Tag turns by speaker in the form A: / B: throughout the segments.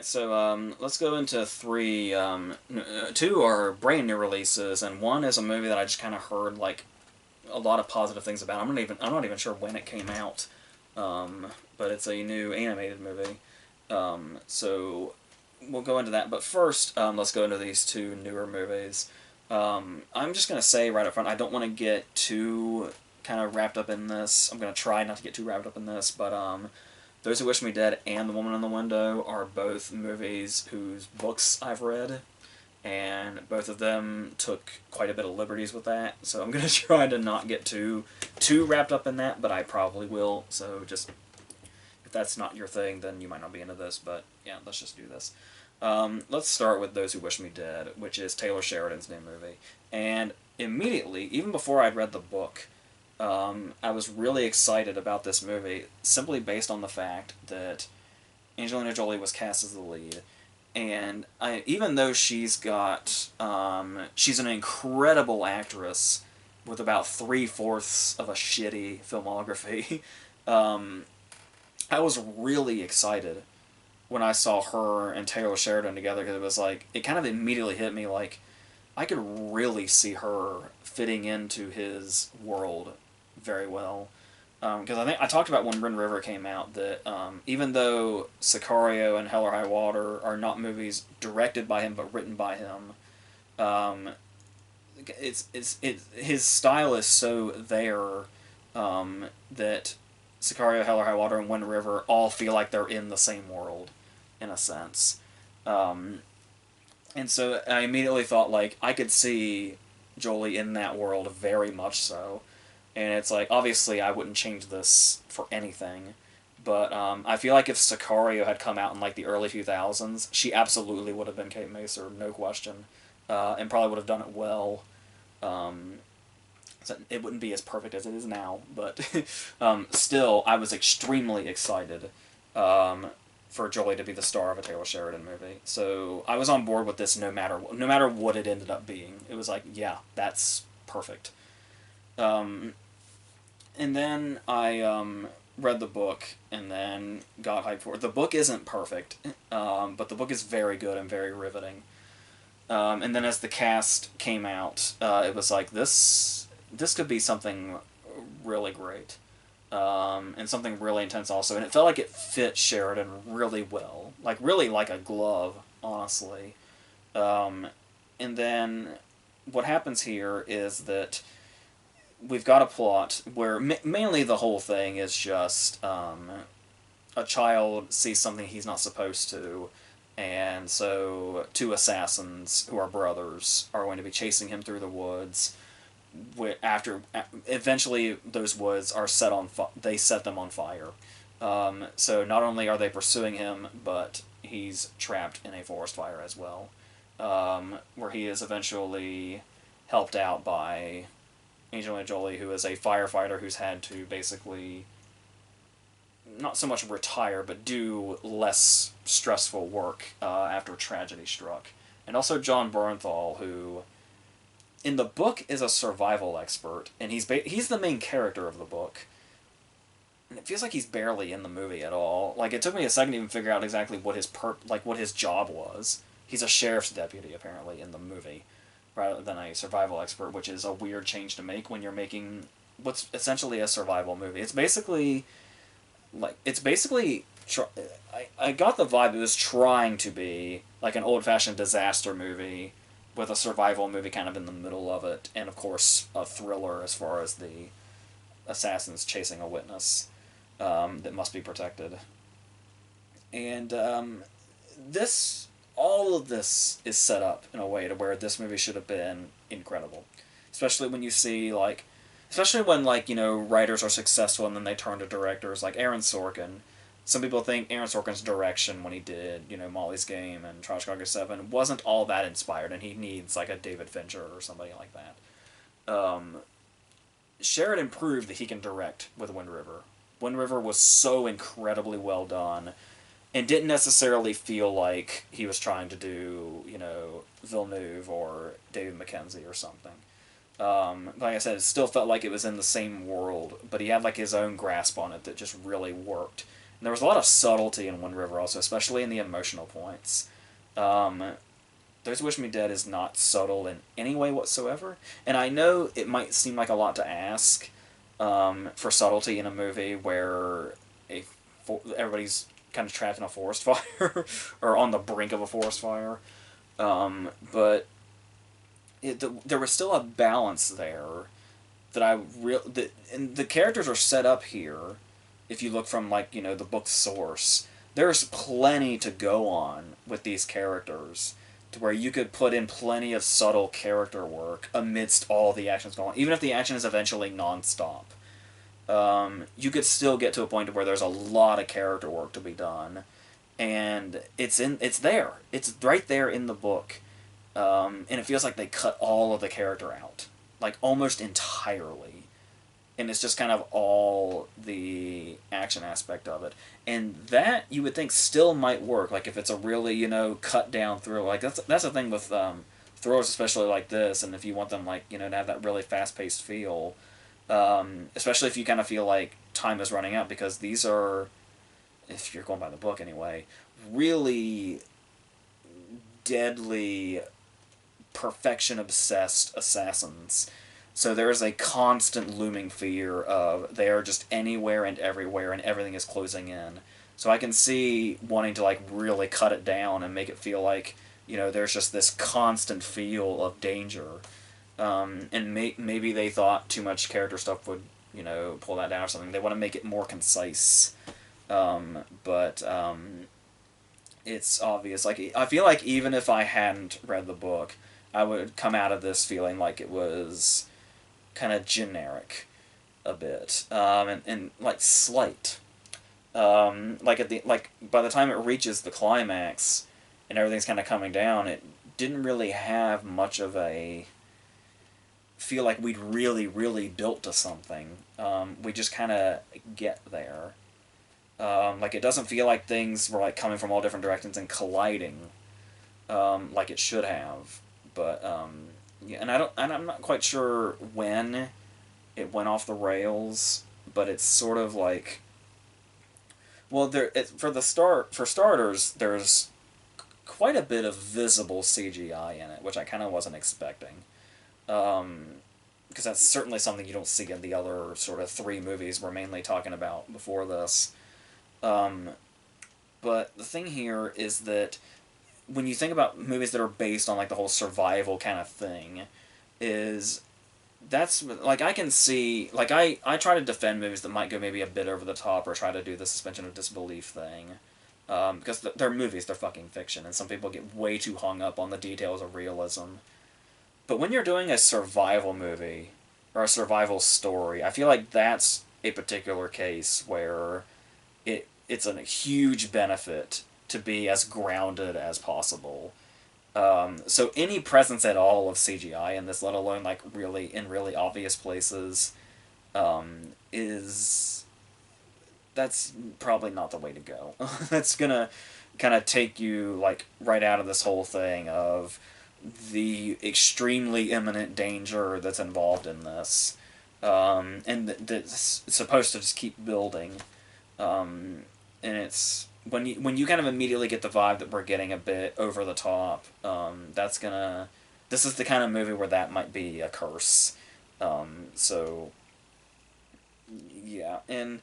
A: Alright, so let's go into three. Two are brand new releases, and one is a movie that I just kind of heard like a lot of positive things about. I'm not even sure when it came out, but it's a new animated movie. So we'll go into that. But first, let's go into these two newer movies. I'm just gonna say right up front, I don't want to get too kind of wrapped up in this. I'm gonna try not to get too wrapped up in this, but those Who Wish Me Dead and The Woman in the Window are both movies whose books I've read, and both of them took quite a bit of liberties with that. So I'm gonna try to not get too wrapped up in that, but I probably will. So just if that's not your thing, then you might not be into this. But yeah, let's just do this. Let's start with Those Who Wish Me Dead, which is Taylor Sheridan's new movie. And immediately, even before I'd read the book, I was really excited about this movie simply based on the fact that Angelina Jolie was cast as the lead, and even though she's an incredible actress with about 3/4 of a shitty filmography, I was really excited when I saw her and Taylor Sheridan together because it was like it kind of immediately hit me like I could really see her fitting into his world very well. Because I think I talked about when Wind River came out that even though Sicario and Hell or High Water are not movies directed by him but written by him, um, his style is so there that Sicario, Hell or High Water, and Wind River all feel like they're in the same world, in a sense. Um, and so I immediately thought like I could see Jolie in that world very much so. And it's like, obviously, I wouldn't change this for anything. But I feel like if Sicario had come out in like the early 2000s, she absolutely would have been Kate Macer, no question. And probably would have done it well. So it wouldn't be as perfect as it is now, but still, I was extremely excited for Jolie to be the star of a Taylor Sheridan movie. So I was on board with this no matter what it ended up being. It was like, yeah, that's perfect. And then I read the book and then got hyped for it. The book isn't perfect, but the book is very good and very riveting. And then as the cast came out, it was like this could be something really great, and something really intense also. And it felt like it fit Sheridan really well, like really like a glove, honestly. And then what happens here is that we've got a plot where mainly the whole thing is just a child sees something he's not supposed to, and so two assassins who are brothers are going to be chasing him through the woods. After eventually those woods are they set them on fire. So not only are they pursuing him, but he's trapped in a forest fire as well, where he is eventually helped out by Angelina Jolie, who is a firefighter who's had to basically not so much retire, but do less stressful work after tragedy struck. And also John Bernthal, who in the book is a survival expert, and he's the main character of the book. And it feels like he's barely in the movie at all. Like, it took me a second to even figure out exactly what what his job was. He's a sheriff's deputy, apparently, in the movie, rather than a survival expert, which is a weird change to make when you're making what's essentially a survival movie. I got the vibe it was trying to be like an old-fashioned disaster movie with a survival movie kind of in the middle of it, and of course a thriller as far as the assassins chasing a witness that must be protected. And this all of this is set up in a way to where this movie should have been incredible. Especially when you see, like, especially when, like, you know, writers are successful and then they turn to directors, like Aaron Sorkin. Some people think Aaron Sorkin's direction when he did, you know, Molly's Game and Trial of Chicago 7 wasn't all that inspired, and he needs, like, a David Fincher or somebody like that. Sheridan proved that he can direct with Wind River. Wind River was so incredibly well done and didn't necessarily feel like he was trying to do, you know, Villeneuve or David Mackenzie or something. Like I said, it still felt like it was in the same world, but he had like his own grasp on it that just really worked. And there was a lot of subtlety in Wind River also, especially in the emotional points. Um, Those Who Wish Me Dead is not subtle in any way whatsoever, and I know it might seem like a lot to ask for subtlety in a movie where everybody's kind of trapped in a forest fire or on the brink of a forest fire, but there was still a balance there that and the characters are set up here. If you look from like the book's source, there's plenty to go on with these characters, to where you could put in plenty of subtle character work amidst all the actions going on. Even if the action is eventually nonstop, you could still get to a point where there's a lot of character work to be done, and it's there. It's right there in the book, and it feels like they cut all of the character out, like almost entirely, and it's just kind of all the action aspect of it, and that you would think still might work. Like if it's a really cut down thriller, like that's the thing with thrillers, especially like this, and if you want them like to have that really fast paced feel, especially if you kind of feel like time is running out, because these are, if you're going by the book anyway, really deadly, perfection obsessed assassins. So there is a constant looming fear of they are just anywhere and everywhere, and everything is closing in. So I can see wanting to like really cut it down and make it feel like there's just this constant feel of danger. And maybe they thought too much character stuff would pull that down or something. They want to make it more concise. But it's obvious. Like I feel like even if I hadn't read the book, I would come out of this feeling like it was kind of generic a bit, and like slight. Like by the time it reaches the climax and everything's kind of coming down, it didn't really have much of a feel like we'd really built to something. We just kind of get there. Like it doesn't feel like things were like coming from all different directions and colliding, like it should have. But yeah, and I'm not quite sure when it went off the rails, but it's sort of like, well, for starters, there's quite a bit of visible CGI in it, which I kind of wasn't expecting. Because that's certainly something you don't see in the other sort of three movies we're mainly talking about before this. But the thing here is that when you think about movies that are based on like the whole survival kind of thing, that's like I can see, like I try to defend movies that might go maybe a bit over the top or try to do the suspension of disbelief thing, because they're movies, they're fucking fiction, and some people get way too hung up on the details of realism. But when you're doing a survival movie or a survival story, I feel like that's a particular case where it's a huge benefit to be as grounded as possible. So any presence at all of CGI in this, let alone like really obvious places, is that's probably not the way to go. That's gonna kind of take you like right out of this whole thing of the extremely imminent danger that's involved in this, and that's supposed to just keep building. And it's when you kind of immediately get the vibe that we're getting a bit over the top. This is the kind of movie where that might be a curse. So yeah, and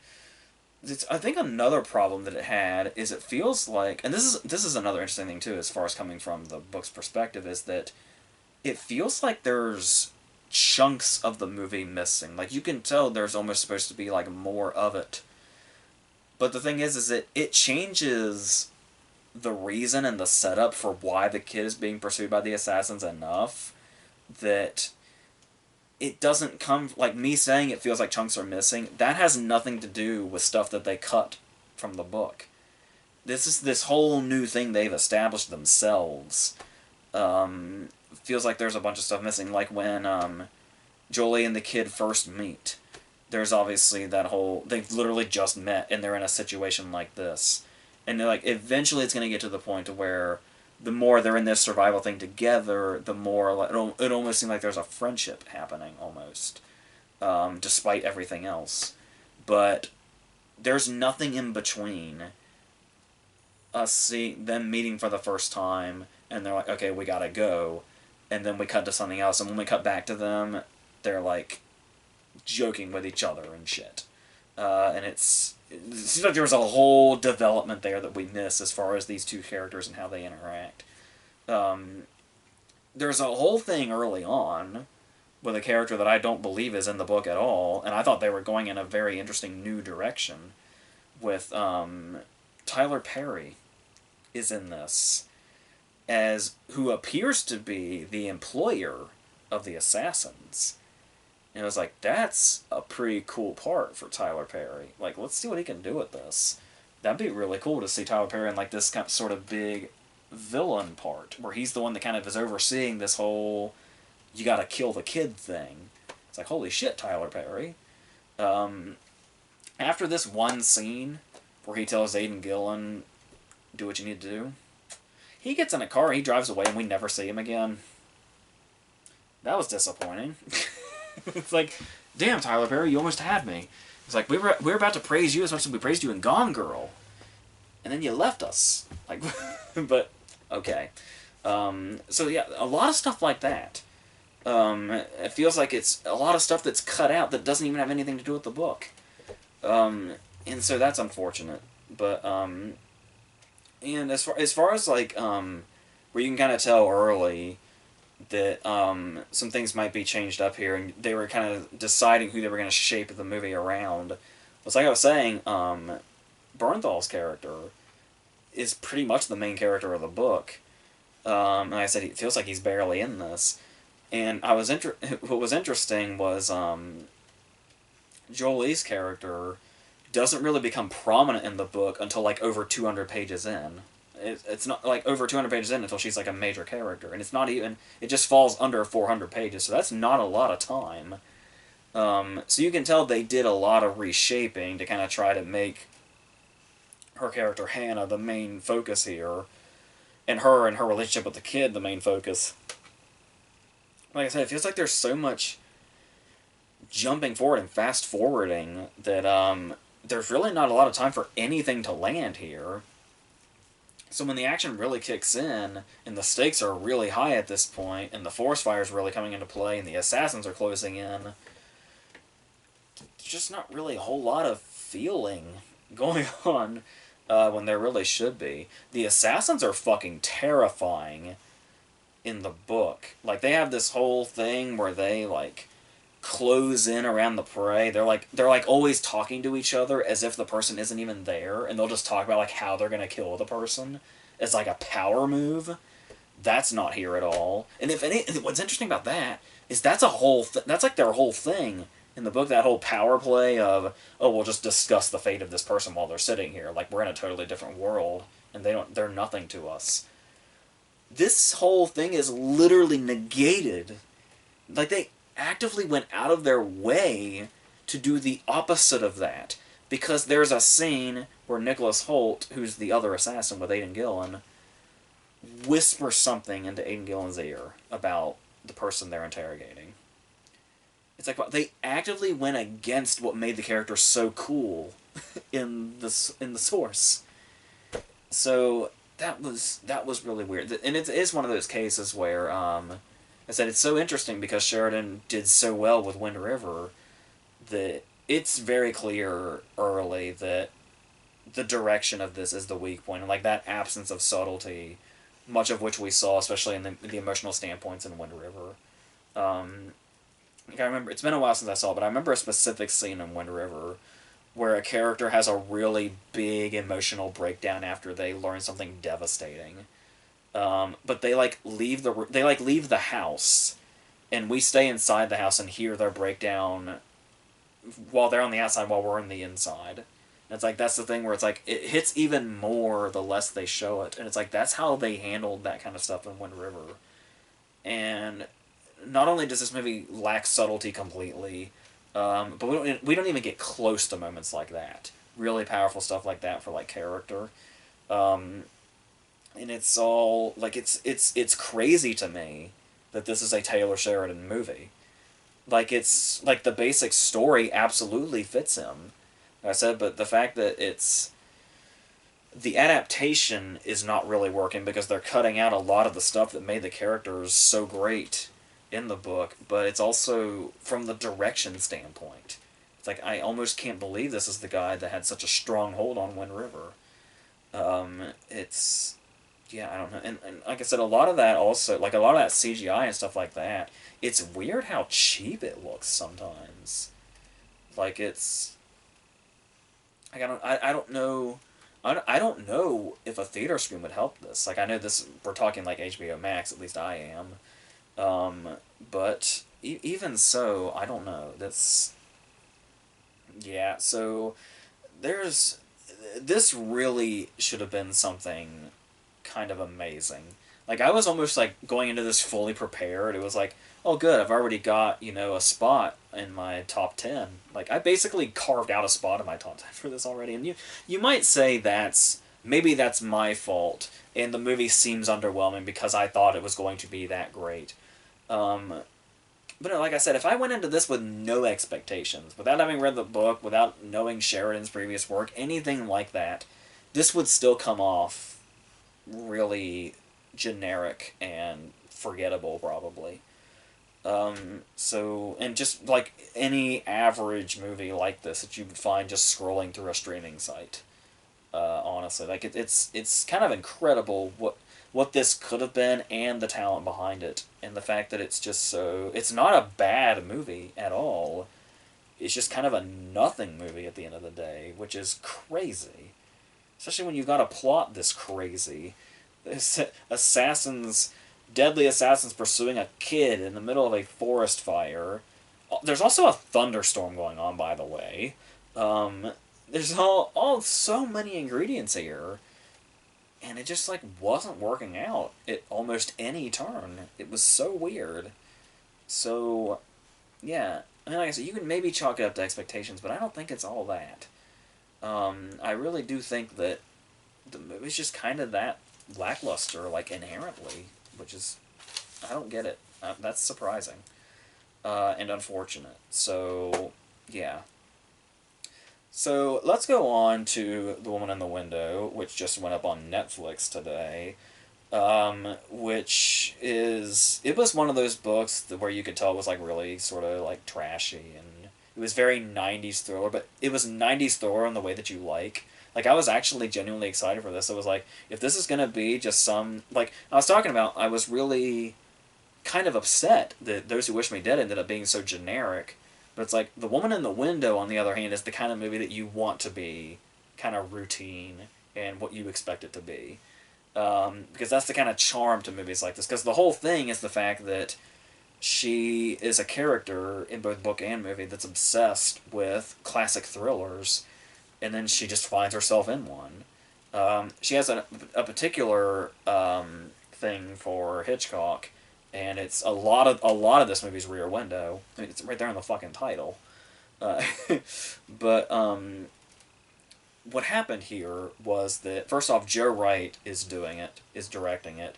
A: I think another problem that it had is it feels like, and this is another interesting thing too, as far as coming from the book's perspective, is that it feels like there's chunks of the movie missing. Like you can tell there's almost supposed to be like more of it. But the thing is that it changes the reason and the setup for why the kid is being pursued by the assassins enough that it doesn't come, like me saying it feels like chunks are missing, that has nothing to do with stuff that they cut from the book. This is this whole new thing they've established themselves. Feels like there's a bunch of stuff missing, like when Jolie and the kid first meet. There's obviously that whole, they've literally just met and they're in a situation like this. And they're like, eventually it's going to get to the point to where the more they're in this survival thing together, the more like, it almost seems like there's a friendship happening almost, despite everything else. But there's nothing in between us seeing them meeting for the first time, and they're like, okay, we gotta go, and then we cut to something else, and when we cut back to them, they're like joking with each other and shit. And it seems like there was a whole development there that we miss as far as these two characters and how they interact. Um, there's a whole thing early on with a character that I don't believe is in the book at all, and I thought they were going in a very interesting new direction with Tyler Perry is in this as who appears to be the employer of the assassins. And I was like, that's a pretty cool part for Tyler Perry. Like, let's see what he can do with this. That'd be really cool to see Tyler Perry in like this kind of sort of big villain part, where he's the one that kind of is overseeing this whole you gotta kill the kid thing. It's like, holy shit, Tyler Perry. After this one scene where he tells Aidan Gillen, do what you need to do, he gets in a car, he drives away, and we never see him again. That was disappointing. It's like, damn, Tyler Perry, you almost had me. It's like, we were about to praise you as much as we praised you in Gone Girl. And then you left us. Like, but, okay. So, yeah, a lot of stuff like that. It feels like it's a lot of stuff that's cut out that doesn't even have anything to do with the book. And so that's unfortunate. But, and as far as, like, where you can kind of tell early that some things might be changed up here, and they were kind of deciding who they were going to shape the movie around. It's like I was saying, Bernthal's character is pretty much the main character of the book. And like I said, it feels like he's barely in this. And what was interesting was Jolie's character doesn't really become prominent in the book until like over 200 pages in. It's not like over 200 pages in until she's like a major character, and it's not even, it just falls under 400 pages, so that's not a lot of time. So you can tell they did a lot of reshaping to kind of try to make her character Hannah the main focus here, and her relationship with the kid the main focus. Like I said, it feels like there's so much jumping forward and fast forwarding that there's really not a lot of time for anything to land here. So when the action really kicks in, and the stakes are really high at this point, and the forest fire is really coming into play, and the assassins are closing in, there's just not really a whole lot of feeling going on when there really should be. The assassins are fucking terrifying in the book. Like, they have this whole thing where they, like, close in around the prey. They're like always talking to each other as if the person isn't even there, and they'll just talk about like how they're gonna kill the person as like a power move. That's not here at all. And if any, what's interesting about that is that's a whole that's like their whole thing in the book. That whole power play of, oh, we'll just discuss the fate of this person while they're sitting here. Like, we're in a totally different world, and they're nothing to us. This whole thing is literally negated. Like, they actively went out of their way to do the opposite of that, because there's a scene where Nicholas Hoult, who's the other assassin with Aidan Gillen, whispers something into Aidan Gillen's ear about the person they're interrogating. It's like, they actively went against what made the character so cool in the source. So that was really weird, and it is one of those cases where I said it's so interesting because Sheridan did so well with Wind River that it's very clear early that the direction of this is the weak point, and like that absence of subtlety, much of which we saw, especially in the emotional standpoints in Wind River. Like, I remember, it's been a while since I saw it, but I remember a specific scene in Wind River where a character has a really big emotional breakdown after they learn something devastating. But they leave the house, and we stay inside the house and hear their breakdown while they're on the outside, while we're on the inside. And it's like, that's the thing where it's like, it hits even more the less they show it, and it's like, that's how they handled that kind of stuff in Wind River. And not only does this movie lack subtlety completely, but we don't even get close to moments like that. Really powerful stuff like that for like character. And it's all like, it's crazy to me that this is a Taylor Sheridan movie. Like, it's like the basic story absolutely fits him, like I said, but the fact that the adaptation is not really working because they're cutting out a lot of the stuff that made the characters so great in the book, but it's also from the direction standpoint. It's like I almost can't believe this is the guy that had such a strong hold on Wind River. It's yeah, I don't know, and like I said, a lot of that also like a lot of that CGI and stuff like that. It's weird how cheap it looks sometimes. Like it's like I don't know. I don't know if a theater screen would help this. Like I know this we're talking like HBO Max, at least I am. But even so, I don't know. That's yeah. So there's this really should have been something kind of amazing. Like I was almost like going into this fully prepared. It was like, oh good, I've already got, a spot in my top 10. Like I basically carved out a spot in my top 10 for this already. And you might say maybe that's my fault and the movie seems underwhelming because I thought it was going to be that great. Um, but like I said, if I went into this with no expectations, without having read the book, without knowing Sheridan's previous work, anything like that, this would still come off really generic and forgettable, probably. And just like any average movie like this that you would find just scrolling through a streaming site. Honestly, like it's kind of incredible what this could have been and the talent behind it, and the fact that it's not a bad movie at all. It's just kind of a nothing movie at the end of the day, which is crazy, especially when you've got a plot this crazy. Assassins, deadly assassins pursuing a kid in the middle of a forest fire. There's also a thunderstorm going on, by the way. Um, there's all so many ingredients here, and it just like wasn't working out at almost any turn. It was so weird. So yeah, I mean, like I said, you can maybe chalk it up to expectations, but I don't think it's all that. I really do think that the movie's just kind of that lackluster, like inherently, which is I don't get it. That's surprising and unfortunate. So yeah. So let's go on to The Woman in the Window, which just went up on Netflix today. Which is it was one of those books where you could tell it was like really sort of like trashy, and it was very '90s thriller, but it was '90s thriller in the way that you like. Like I was actually genuinely excited for this. It was like if this is gonna be just some like I was talking about, I was really kind of upset that Those Who Wish Me Dead ended up being so generic. But it's like The Woman in the Window, on the other hand, is the kind of movie that you want to be kind of routine and what you expect it to be. Because that's the kind of charm to movies like this. Because the whole thing is the fact that she is a character in both book and movie that's obsessed with classic thrillers, and then she just finds herself in one. She has a particular thing for Hitchcock, and it's a lot of this movie's Rear Window. I mean, it's right there in the fucking title. Uh, but what happened here was that first off, Joe Wright is directing it,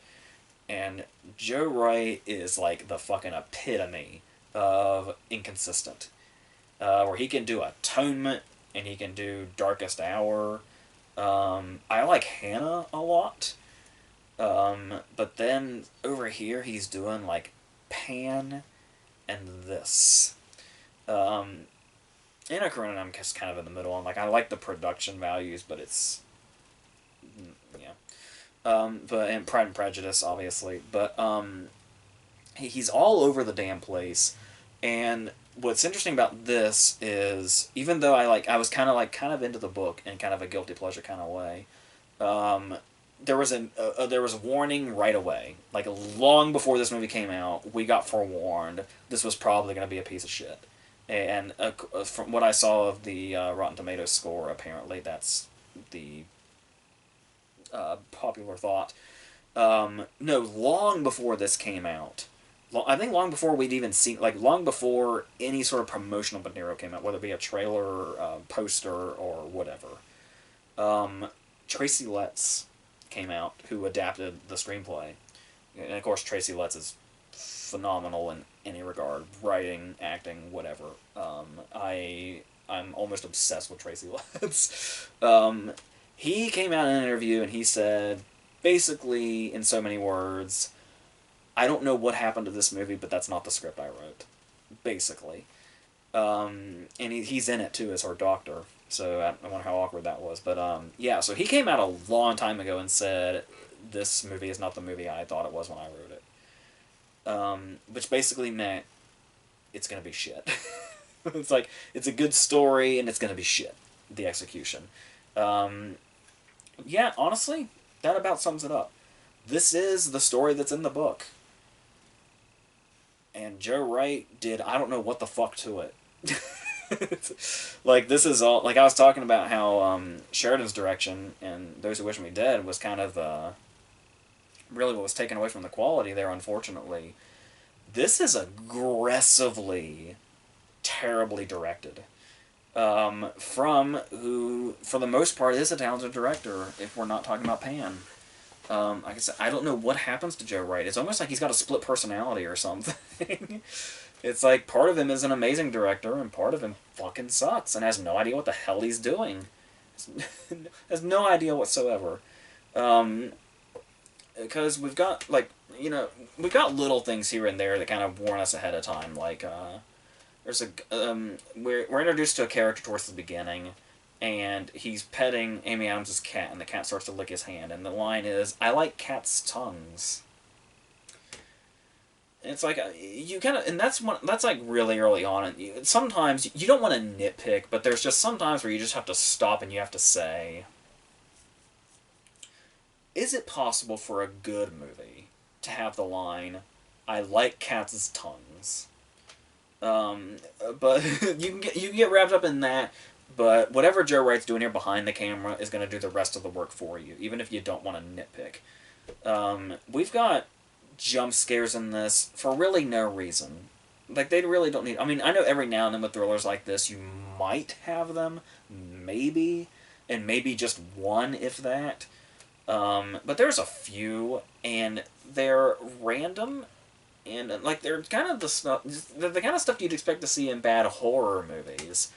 A: and Joe Wright is like the fucking epitome of inconsistent, where he can do Atonement and he can do Darkest Hour. I like Hannah a lot, but then over here he's doing like Pan and this. Um, Anacron, I'm just kind of in the middle. I'm like, I like the production values, but it's yeah. But and Pride and Prejudice, obviously, but he's all over the damn place. And what's interesting about this is, even though I was kind of into the book in kind of a guilty pleasure kind of way, um, there was a warning right away. Like long before this movie came out, we got forewarned this was probably going to be a piece of shit. And from what I saw of the Rotten Tomatoes score, apparently that's the popular thought. No, long before this came out, I think long before we'd even seen, like long before any sort of promotional material came out, whether it be a trailer, poster, or whatever. Tracy Letts came out, who adapted the screenplay, and of course Tracy Letts is phenomenal in any regard, writing, acting, whatever. I I'm almost obsessed with Tracy Letts. He came out in an interview and he said, basically, in so many words, I don't know what happened to this movie, but that's not the script I wrote. Basically. And he's in it too as her doctor. So I wonder how awkward that was. But yeah, so he came out a long time ago and said, this movie is not the movie I thought it was when I wrote it. Which basically meant it's going to be shit. It's like, it's a good story and it's going to be shit. The execution. Yeah, honestly, that about sums it up. This is the story that's in the book. And Joe Wright did I don't know what the fuck to it. Like, this is all, like I was talking about how Sheridan's direction and Those Who Wish Me Dead was kind of really what was taken away from the quality there, unfortunately. This is aggressively, terribly directed. From who, for the most part, is a talented director, if we're not talking about Pan. Like I said, I don't know what happens to Joe Wright. It's almost like he's got a split personality or something. It's like part of him is an amazing director and part of him fucking sucks and has no idea what the hell he's doing. Has no idea whatsoever. Because we've got, like, you know, we've got little things here and there that kind of warn us ahead of time. Like, there's a, we're introduced to a character towards the beginning, and he's petting Amy Adams' cat, and the cat starts to lick his hand, and the line is, "I like cats' tongues." And it's like, you kind of, and that's like really early on, and sometimes you don't want to nitpick, but there's just sometimes where you just have to stop and you have to say, is it possible for a good movie to have the line, "I like cats' tongues"? But you can get wrapped up in that. But whatever Joe Wright's doing here behind the camera is going to do the rest of the work for you, even if you don't want to nitpick. We've got jump scares in this for really no reason. Like, they really don't need... I mean, I know every now and then with thrillers like this, you might have them, maybe, and maybe just one, if that. But there's a few, and they're random, and, like, they're kind of the kind of stuff you'd expect to see in bad horror movies.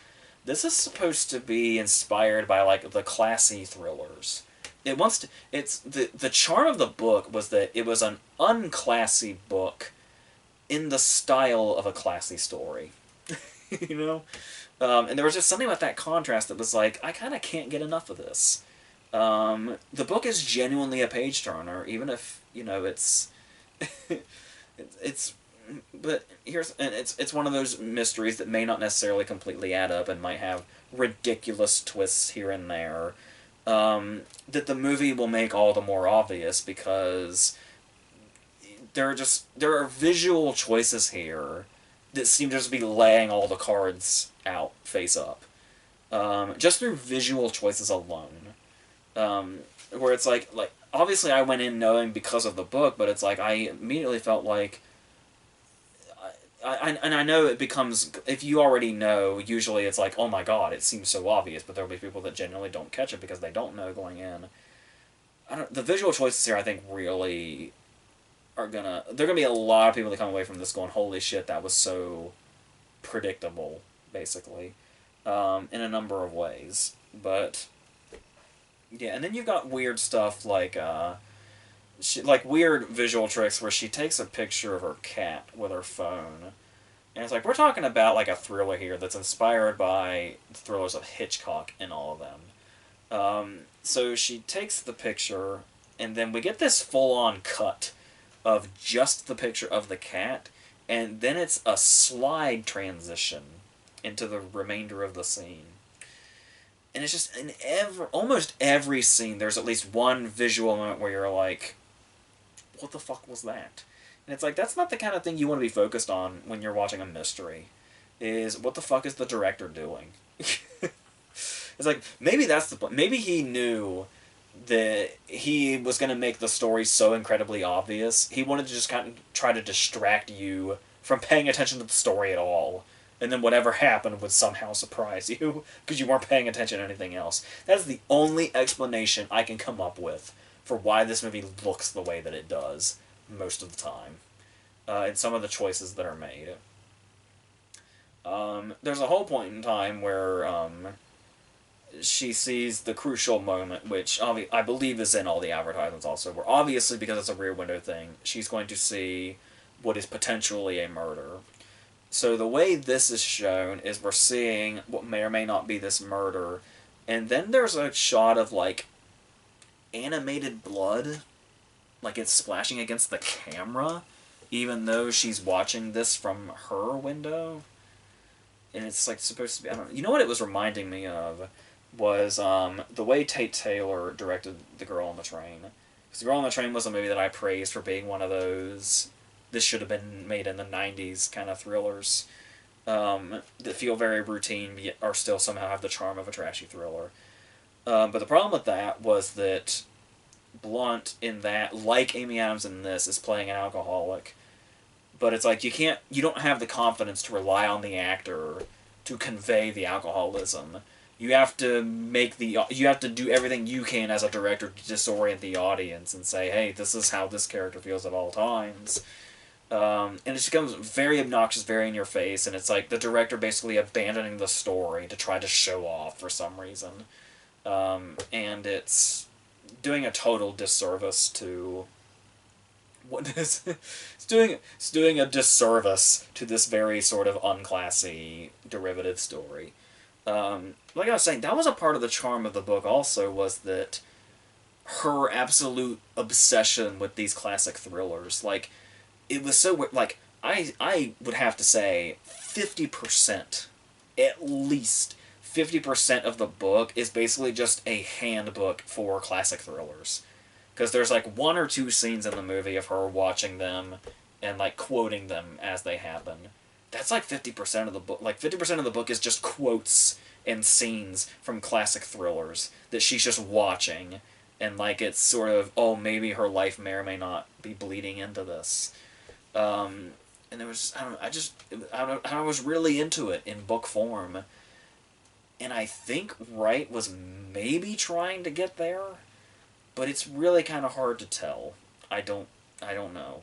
A: This is supposed to be inspired by, like, the classy thrillers. It wants to... It's... The charm of the book was that it was an unclassy book in the style of a classy story. You know? And there was just something about that contrast that was like, I kind of can't get enough of this. The book is genuinely a page-turner, even if, you know, it's... it's... But it's one of those mysteries that may not necessarily completely add up and might have ridiculous twists here and there, that the movie will make all the more obvious because there are visual choices here that seem to just be laying all the cards out face up, just through visual choices alone, where it's like obviously I went in knowing because of the book, but it's like I immediately felt like. And I know it becomes, if you already know, usually it's like, oh my god, it seems so obvious, but there'll be people that genuinely don't catch it because they don't know going in. The visual choices here, I think, really are there are gonna be a lot of people that come away from this going, holy shit, that was so predictable, basically, in a number of ways. But, yeah, and then you've got weird stuff like, like weird visual tricks where she takes a picture of her cat with her phone. And it's like, we're talking about like a thriller here that's inspired by the thrillers of Hitchcock and all of them. So she takes the picture, and then we get this full-on cut of just the picture of the cat, and then it's a slide transition into the remainder of the scene. And it's just, in almost every scene, there's at least one visual moment where you're like, what the fuck was that? And it's like, that's not the kind of thing you want to be focused on when you're watching a mystery. Is, what the fuck is the director doing? It's like, maybe that's the point. Maybe he knew that he was going to make the story so incredibly obvious, he wanted to just kind of try to distract you from paying attention to the story at all. And then whatever happened would somehow surprise you, because you weren't paying attention to anything else. That is the only explanation I can come up with for why this movie looks the way that it does most of the time, and some of the choices that are made. There's a whole point in time where she sees the crucial moment, which I believe is in all the advertisements also, where obviously, because it's a Rear Window thing, she's going to see what is potentially a murder. So the way this is shown is we're seeing what may or may not be this murder, and then there's a shot of, like, animated blood, like it's splashing against the camera, even though she's watching this from her window. And it's, like, supposed to be, I don't know. You know what it was reminding me of? Was the way Tate Taylor directed The Girl on the Train. Because The Girl on the Train was a movie that I praised for being one of those this should have been made in the 90s kind of thrillers that feel very routine yet are still somehow have the charm of a trashy thriller. But the problem with that was that Blunt in that, like Amy Adams in this, is playing an alcoholic. But it's like you don't have the confidence to rely on the actor to convey the alcoholism. You have to do everything you can as a director to disorient the audience and say, hey, this is how this character feels at all times. And it just becomes very obnoxious, very in your face, and it's like the director basically abandoning the story to try to show off for some reason. And it's doing a total disservice to what is it's doing a disservice to this very sort of unclassy derivative story. Like I was saying, that was a part of the charm of the book also, was that her absolute obsession with these classic thrillers. Like, it was so, like, I would have to say 50%, at least 50% of the book is basically just a handbook for classic thrillers. Because there's, like, one or two scenes in the movie of her watching them and, like, quoting them as they happen. That's, like, 50% of the book. Like, 50% of the book is just quotes and scenes from classic thrillers that she's just watching. And, like, it's sort of, oh, maybe her life may or may not be bleeding into this. And it was, I was really into it in book form. And I think Wright was maybe trying to get there, but it's really kind of hard to tell. I don't know.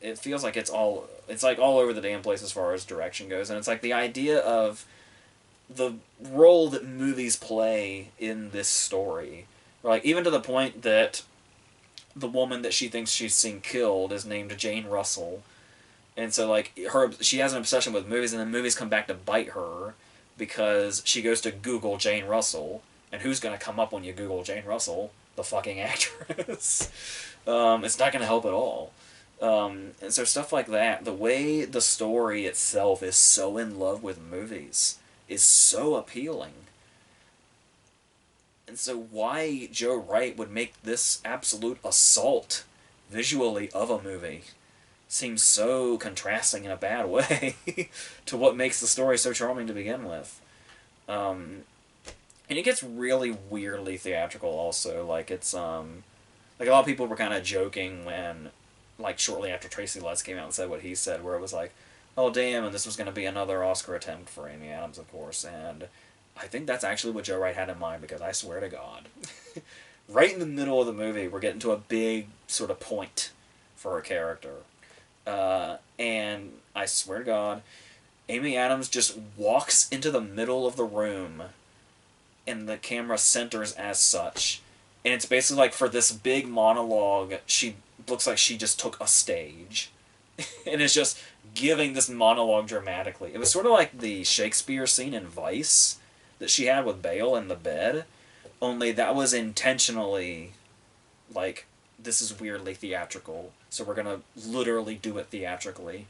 A: It feels like it's like all over the damn place as far as direction goes, and it's like the idea of the role that movies play in this story, like even to the point that the woman that she thinks she's seen killed is named Jane Russell, and so like she has an obsession with movies, and then movies come back to bite her because she goes to Google Jane Russell, and who's gonna come up when you Google Jane Russell? The fucking actress. It's not gonna help at all. And so stuff like that, the way the story itself is so in love with movies, is so appealing. And so why Joe Wright would make this absolute assault visually of a movie seems so contrasting in a bad way to what makes the story so charming to begin with. And it gets really weirdly theatrical also. Like, it's, like, a lot of people were kind of joking when, like, shortly after Tracy Letts came out and said what he said, where it was like, oh, damn, and this was going to be another Oscar attempt for Amy Adams, of course, and I think that's actually what Joe Wright had in mind, because I swear to God, right in the middle of the movie, we're getting to a big sort of point for her character, and I swear to God, Amy Adams just walks into the middle of the room, and the camera centers as such, and it's basically like for this big monologue, she looks like she just took a stage, and is just giving this monologue dramatically. It was sort of like the Shakespeare scene in Vice that she had with Bale in the bed, only that was intentionally, like, this is weirdly theatrical, so we're gonna literally do it theatrically.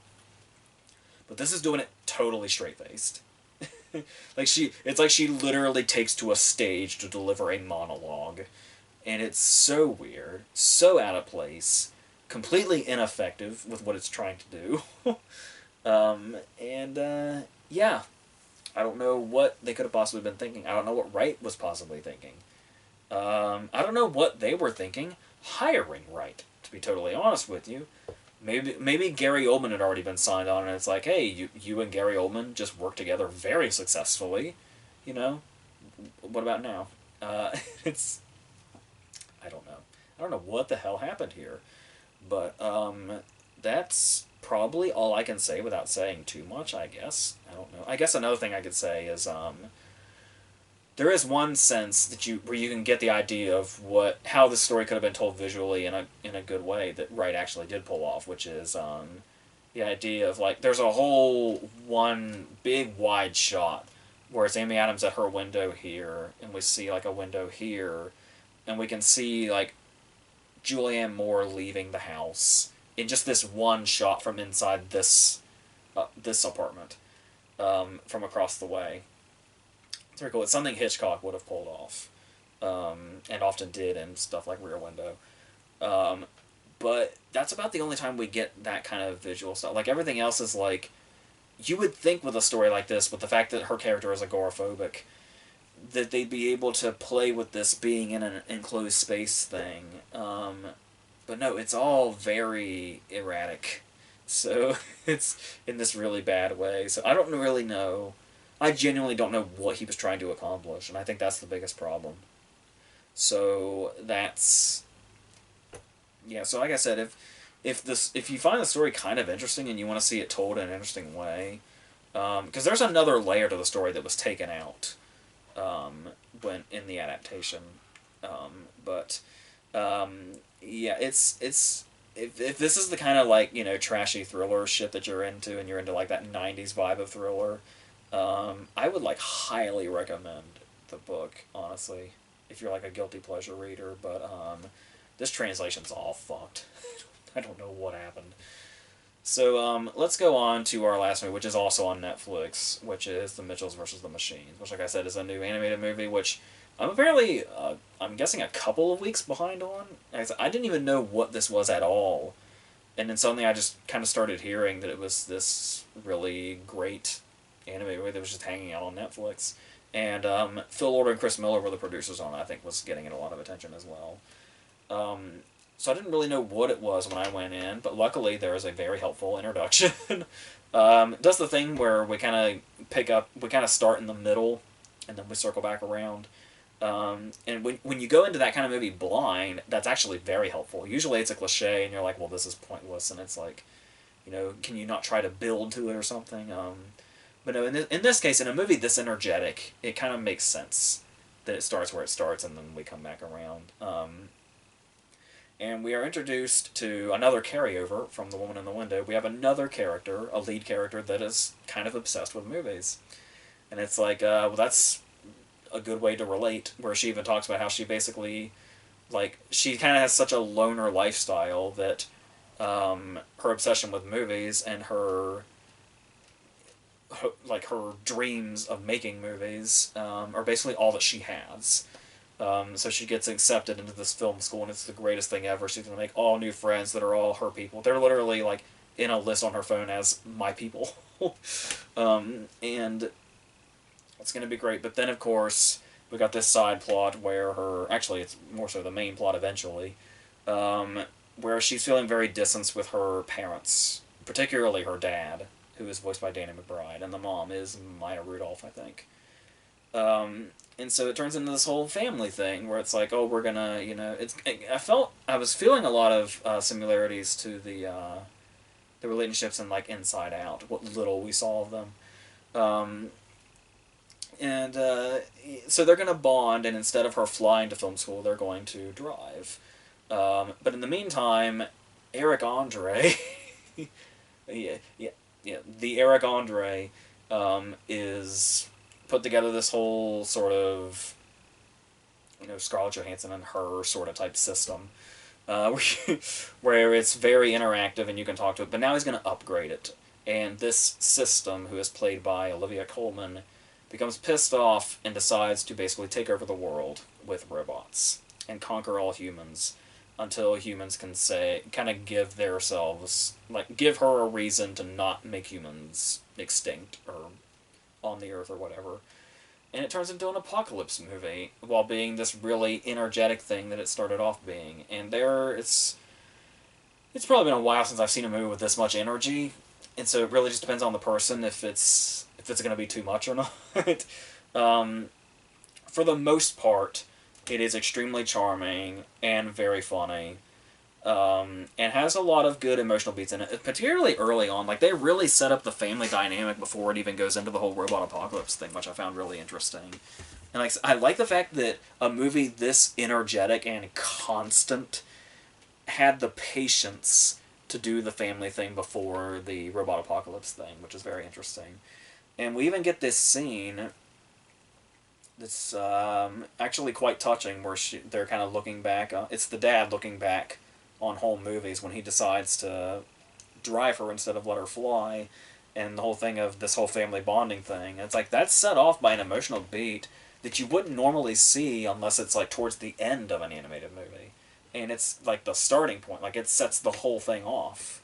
A: But this is doing it totally straight-faced. It's like she literally takes to a stage to deliver a monologue. And it's so weird, so out of place, completely ineffective with what it's trying to do. Yeah. I don't know what they could have possibly been thinking. I don't know what Wright was possibly thinking. I don't know what they were thinking hiring Wright, to be totally honest with you. Maybe Gary Oldman had already been signed on, and it's like, hey, you and Gary Oldman just worked together very successfully. You know? What about now? It's... I don't know. I don't know what the hell happened here. But, that's probably all I can say without saying too much, I guess. I don't know. I guess another thing I could say is there is one sense that you where you can get the idea of how the story could have been told visually in a good way that Wright actually did pull off, which is the idea of like there's a whole one big wide shot where it's Amy Adams at her window here, and we see like a window here, and we can see like Julianne Moore leaving the house in just this one shot from inside this apartment from across the way. It's very cool. It's something Hitchcock would have pulled off, and often did in stuff like Rear Window. Um, but that's about the only time we get that kind of visual stuff. Like everything else is like you would think with a story like this, with the fact that her character is agoraphobic, that they'd be able to play with this being in an enclosed space thing. But no, it's all very erratic. So it's in this really bad way. So I don't really know. I genuinely don't know what he was trying to accomplish, and I think that's the biggest problem. So that's yeah. So like I said, if you find the story kind of interesting and you want to see it told in an interesting way, because there's another layer to the story that was taken out when in the adaptation, but yeah, it's if this is the kind of like trashy thriller shit that you're into and you're into like that '90s vibe of thriller, I would like highly recommend the book honestly if you're like a guilty pleasure reader, but this translation's all fucked. I don't know what happened. So let's go on to our last movie, which is also on Netflix, which is The Mitchells versus the Machines, which, like I said, is a new animated movie, which I'm apparently, I'm guessing a couple of weeks behind on. Like I said, I didn't even know what this was at all. And then suddenly I just kind of started hearing that it was this really great animated movie that was just hanging out on Netflix. And Phil Lord and Chris Miller were the producers on it. I think was getting it a lot of attention as well. So I didn't really know what it was when I went in, but luckily there is a very helpful introduction. It does the thing where we kind of start in the middle, and then we circle back around. And when you go into that kind of movie blind, that's actually very helpful. Usually it's a cliche, and you're like, well, this is pointless, and it's like, can you not try to build to it or something? But no, in this case, in a movie this energetic, it kind of makes sense that it starts where it starts, and then we come back around. And we are introduced to another carryover from The Woman in the Window. We have another character, a lead character, that is kind of obsessed with movies. And it's like, well, that's a good way to relate, where she even talks about how she basically, like, she kind of has such a loner lifestyle that her obsession with movies and her dreams of making movies are basically all that she has. So she gets accepted into this film school, and it's the greatest thing ever. She's going to make all new friends that are all her people. They're literally, like, in a list on her phone as my people. And it's going to be great. But then, of course, we got this side plot where actually, it's more so the main plot eventually, where she's feeling very distanced with her parents, particularly her dad, who is voiced by Danny McBride, and the mom is Maya Rudolph, I think. And so it turns into this whole family thing where it's like, oh, we're gonna, I was feeling a lot of similarities to the relationships in like Inside Out, what little we saw of them. And so they're gonna bond, and instead of her flying to film school, they're going to drive. But in the meantime, Eric Andre, the Eric Andre is put together this whole sort of, Scarlett Johansson and her sort of type system, where it's very interactive and you can talk to it. But now he's going to upgrade it, and this system, who is played by Olivia Colman, becomes pissed off and decides to basically take over the world with robots and conquer all humans until humans can kind of give themselves, like, give her a reason to not make humans extinct or on the Earth or whatever. And it turns into an apocalypse movie while being this really energetic thing that it started off being. And it's probably been a while since I've seen a movie with this much energy, and so it really just depends on the person if it's going to be too much or not. For the most part, it is extremely charming and very funny. And has a lot of good emotional beats in it, particularly early on. Like, they really set up the family dynamic before it even goes into the whole robot apocalypse thing, which I found really interesting. And like, I like the fact that a movie this energetic and constant had the patience to do the family thing before the robot apocalypse thing, which is very interesting. And we even get this scene that's actually quite touching, where they're kind of looking back. It's the dad looking back on home movies when he decides to drive her instead of let her fly, and the whole thing of this whole family bonding thing. It's like that's set off by an emotional beat that you wouldn't normally see unless it's like towards the end of an animated movie, and it's like the starting point. Like, it sets the whole thing off.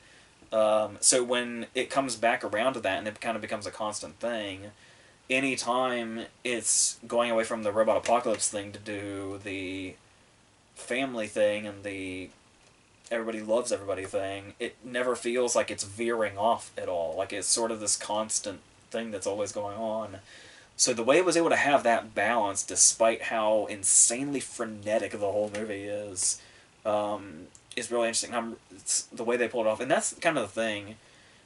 A: So when it comes back around to that and it kind of becomes a constant thing, anytime it's going away from the robot apocalypse thing to do the family thing and the everybody loves everybody thing, it never feels like it's veering off at all. Like, it's sort of this constant thing that's always going on. So the way it was able to have that balance, despite how insanely frenetic the whole movie is really interesting. It's the way they pulled it off, and that's kind of the thing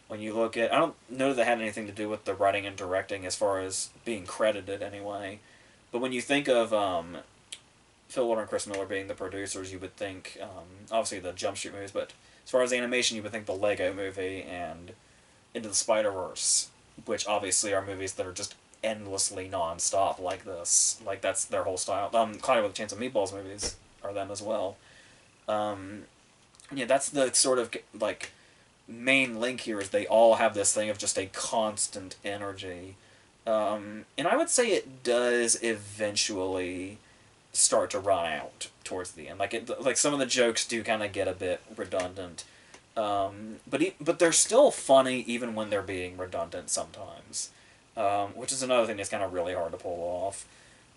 A: when you look at. I don't know that that had anything to do with the writing and directing as far as being credited anyway, but when you think of Phil Lord and Chris Miller being the producers, you would think, obviously the Jump Street movies, but as far as animation, you would think the Lego movie and Into the Spider-Verse, which obviously are movies that are just endlessly non-stop like this. Like, that's their whole style. Cloudy with a Chance of Meatballs movies are them as well. Um, yeah, that's the sort of, like, main link here, is they all have this thing of just a constant energy. And I would say it does eventually start to run out towards the end. Like some of the jokes do kind of get a bit redundant, but they're still funny even when they're being redundant sometimes, which is another thing that's kind of really hard to pull off.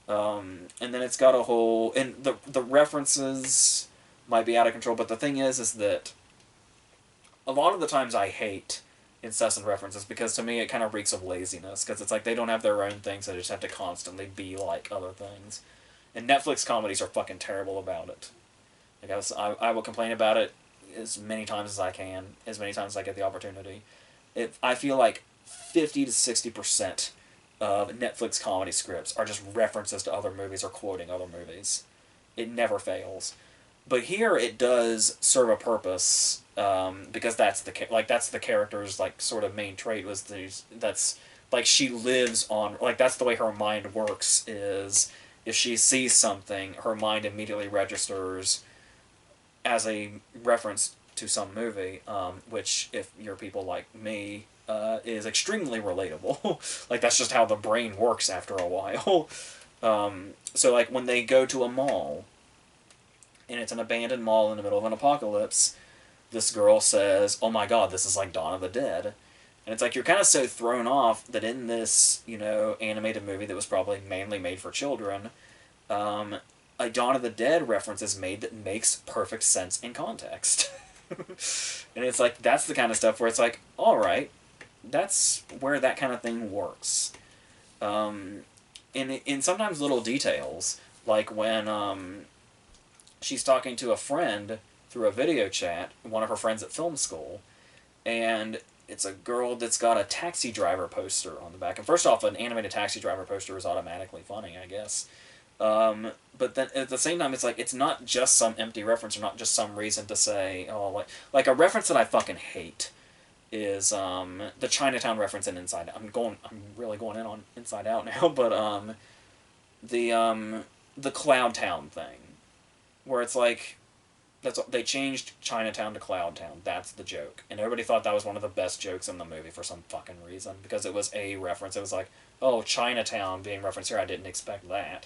A: And then it's got a whole, and the references might be out of control, but the thing is that a lot of the times I hate incessant references, because to me it kind of reeks of laziness, because it's like they don't have their own things, they just have to constantly be like other things. And Netflix comedies are fucking terrible about it. Like, I will complain about it as many times as I can, as many times as I get the opportunity. I feel like 50 to 60% of Netflix comedy scripts are just references to other movies or quoting other movies. It never fails. But here it does serve a purpose, because that's the character's like sort of main trait, was that's like she lives on, like, that's the way her mind works, is if she sees something, her mind immediately registers as a reference to some movie, which, if you're people like me, is extremely relatable. Like, that's just how the brain works after a while. So, like, when they go to a mall, and it's an abandoned mall in the middle of an apocalypse, this girl says, "Oh my god, this is like Dawn of the Dead." And it's like, you're kind of so thrown off that in this, animated movie that was probably mainly made for children, a Dawn of the Dead reference is made that makes perfect sense in context. And it's like, that's the kind of stuff where it's like, alright, that's where that kind of thing works. In sometimes little details, like when she's talking to a friend through a video chat, one of her friends at film school, and it's a girl that's got a Taxi Driver poster on the back. And first off, an animated Taxi Driver poster is automatically funny, I guess. But then at the same time, it's like, it's not just some empty reference, or not just some reason to say, oh, like a reference that I fucking hate is the Chinatown reference in Inside Out. I'm really going in on Inside Out now, but the Cloud Town thing, where it's like, they changed Chinatown to Cloud Town. That's the joke. And everybody thought that was one of the best jokes in the movie for some fucking reason, because it was a reference. It was like, oh, Chinatown being referenced here, I didn't expect that.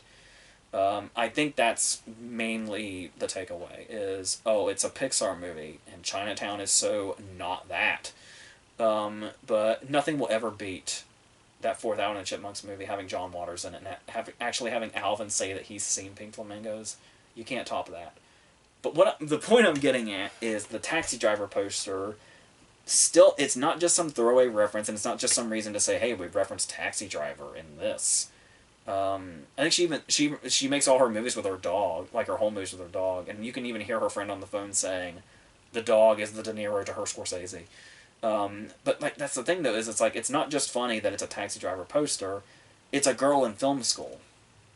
A: I think that's mainly the takeaway, is, oh, it's a Pixar movie, and Chinatown is so not that. But nothing will ever beat that Fourth Alvin and the Chipmunks movie having John Waters in it, and actually having Alvin say that he's seen Pink Flamingos. You can't top that. But the point I'm getting at is the Taxi Driver poster, still, it's not just some throwaway reference, and it's not just some reason to say, hey, we referenced Taxi Driver in this. I think she makes all her movies with her dog, like her home movies with her dog, and you can even hear her friend on the phone saying, the dog is the De Niro to her Scorsese. But like that's the thing though is it's like it's not just funny that it's a Taxi Driver poster. It's a girl in film school.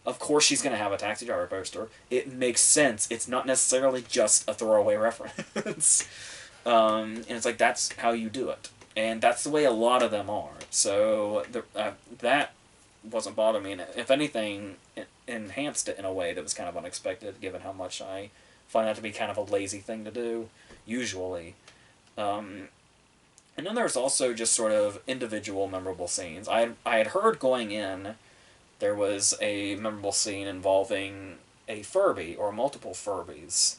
A: Of course she's gonna have a Taxi Driver poster. It makes sense. It's not necessarily just a throwaway reference. And it's like that's how you do it, and that's the way a lot of them are. So that wasn't bothering me, and if anything, it enhanced it in a way that was kind of unexpected, given how much I find that to be kind of a lazy thing to do, usually. Um, and then there's also just sort of individual memorable scenes. I had heard going in there was a memorable scene involving a Furby or multiple Furbies,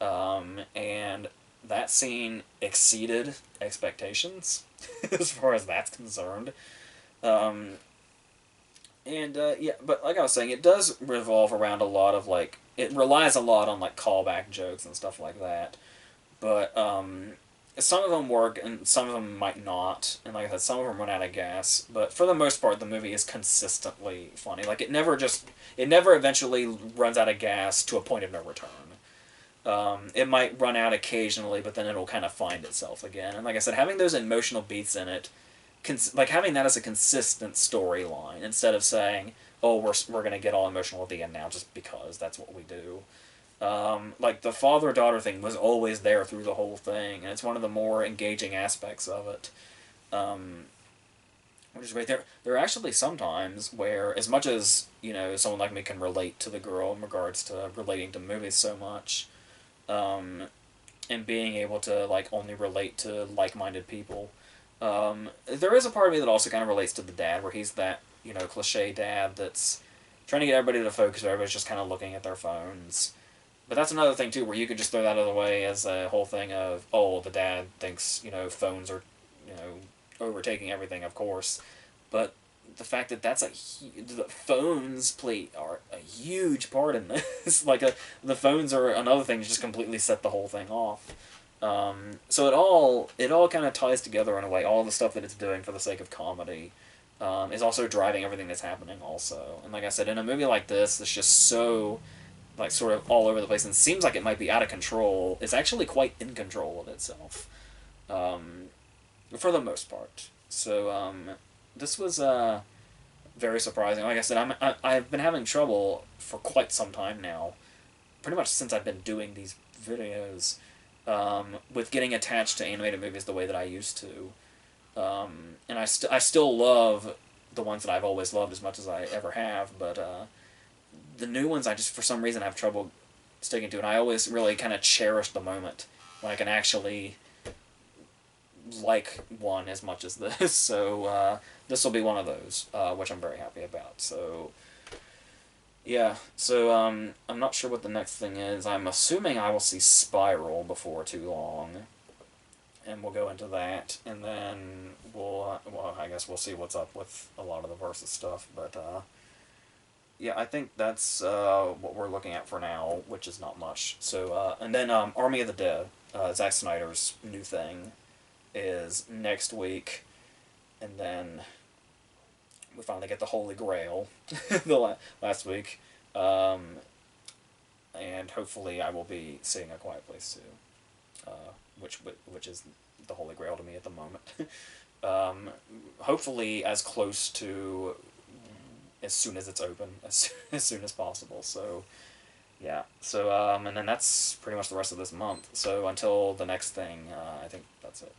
A: and that scene exceeded expectations as far as that's concerned. Um, and yeah, but like I was saying, it does revolve around a lot of like it relies a lot on like callback jokes and stuff like that. But some of them work and some of them might not. And like I said, some of them run out of gas. But for the most part, the movie is consistently funny. Like it never eventually runs out of gas to a point of no return. It might run out occasionally, but then it'll kind of find itself again. And like I said, having those emotional beats in it, like having that as a consistent storyline instead of saying, "Oh, we're gonna get all emotional at the end now just because that's what we do." Like the father daughter thing was always there through the whole thing, and it's one of the more engaging aspects of it. Um, which is great. There are actually sometimes where, as much as someone like me can relate to the girl in regards to relating to movies so much, um, and being able to like only relate to like-minded people. There is a part of me that also kind of relates to the dad, where he's that cliche dad that's trying to get everybody to focus, but everybody's just kind of looking at their phones. But that's another thing too, where you could just throw that out of the way as a whole thing of the dad thinks phones are overtaking everything, of course, but the fact that the phones are a huge part in this. Like the phones are another thing to just completely set the whole thing off. So it all kind of ties together in a way. All the stuff that it's doing for the sake of comedy is also driving everything that's happening also. And like I said, in a movie like this, that's just so like sort of all over the place and seems like it might be out of control, it's actually quite in control of itself, for the most part. So this was very surprising. Like I said, I've been having trouble for quite some time now, pretty much since I've been doing these videos, with getting attached to animated movies the way that I used to. And I still love the ones that I've always loved as much as I ever have, but the new ones I just for some reason have trouble sticking to, and I always really kind of cherish the moment when I can actually like one as much as this. So this will be one of those, which I'm very happy about. So yeah, so I'm not sure what the next thing is. I'm assuming I will see Spiral before too long, and we'll go into that, and then well, I guess we'll see what's up with a lot of the Versus stuff, but yeah, I think that's what we're looking at for now, which is not much. So and then Army of the Dead, Zack Snyder's new thing, is next week, and then we finally get the Holy Grail last week, and hopefully I will be seeing A Quiet Place too, which is the Holy Grail to me at the moment. Hopefully as close to as soon as it's open, as soon as possible. So yeah, so and then that's pretty much the rest of this month. So until the next thing, I think that's it.